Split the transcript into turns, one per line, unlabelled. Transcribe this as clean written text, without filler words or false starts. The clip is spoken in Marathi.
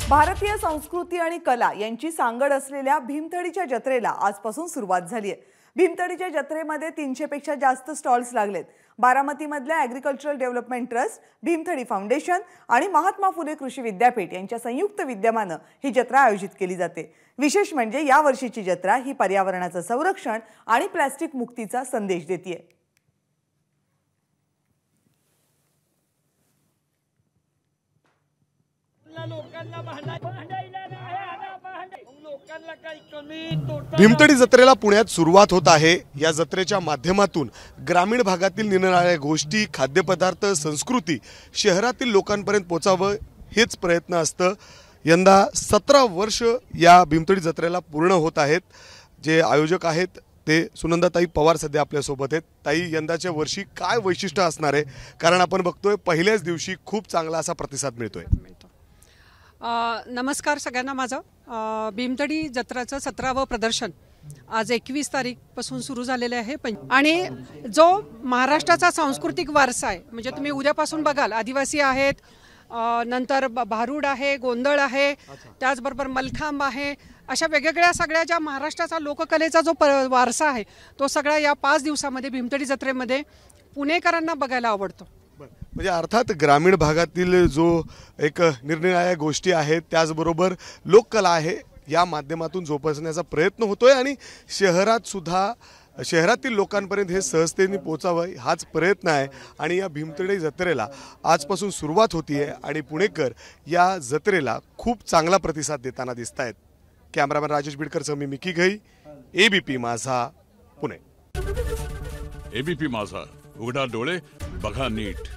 भारतीय संस्कृती आणि कला यांची सांगड असलेल्या भीमथडीच्या जत्रेला आजपासून सुरुवात झाली आहे। भीमथडीच्या जत्रेमध्ये 300 पेक्षा जास्त स्टॉल्स लागलेत। बारामतीमधल्या agricultural development trust, Bhimthadi foundation आणि महात्मा फुले कृषी विद्यापीठ यांच्या संयुक्त विद्यमाने ही जत्रा आयोजित केली जाते। विशेष म्हणजे या वर्षीची जत्रा ही पर्यावरणाचं संरक्षण आणि प्लास्टिक मुक्तीचा संदेश देते।
भीमथडी जत्रेला पुण्यात सुरुवात होत आहे। या जत्रेच्या माध्यमातून ग्रामीण भागातील निरनिराळ्या गोष्टी, खाद्यपदार्थ, संस्कृती शहरातील लोकांपर्यंत पोहोचावं हेच प्रयत्न असतं। यंदा 17 वर्ष या भीमथडी जत्रेला पूर्ण होत आहेत। जे आयोजक आहेत ते सुनंदाताई पवार सध्या आपल्या सोबत आहेत। ताई, यंदाच्या वर्षी काय वैशिष्ट्य असणार आहे? कारण आपण बघतोय पहिल्याच दिवशी खूप चांगला असा प्रतिसाद मिळतोय।
नमस्कार सगळ्यांना। माझं भीमथडी जत्राचं 17वं प्रदर्शन आज 21 तारीखपासून सुरू झालेले आहे। आणि जो महाराष्ट्राचा सांस्कृतिक वारसा आहे, म्हणजे तुम्ही उद्यापासून बघाल आदिवासी आहेत, नंतर भारूड आहे, गोंधळ आहे, त्याचबरोबर मलखांब आहे, अशा वेगवेगळ्या सगळ्या ज्या महाराष्ट्राचा लोककलेचा जो वारसा आहे तो सगळा या 5 दिवसामध्ये भीमथडी जत्रेमध्ये पुणेकरांना बघायला आवडतो।
म्हणजे अर्थात ग्रामीण भागातील जो एक निरनिराळ्या गोष्टी आहेत, त्याचबरोबर लोककला आहे, या माध्यमातून जोपासण्याचा प्रयत्न होतोय आणि शहरात सुद्धा शहरातील लोकांपर्यंत हे सहजतेने पोहोचावं हाच प्रयत्न आहे। आणि या भीमथडी जत्रेला आजपासून सुरुवात होतीये आणि पुणेकर या जत्रेला खूप चांगला प्रतिसाद देताना दिसत आहेत। कॅमेरामॅन राजेश बिडकरसह मी मिकी घई, एबीपी माझा, पुणे।
एबीपी माझा, उघडा डोळे बघा नीट।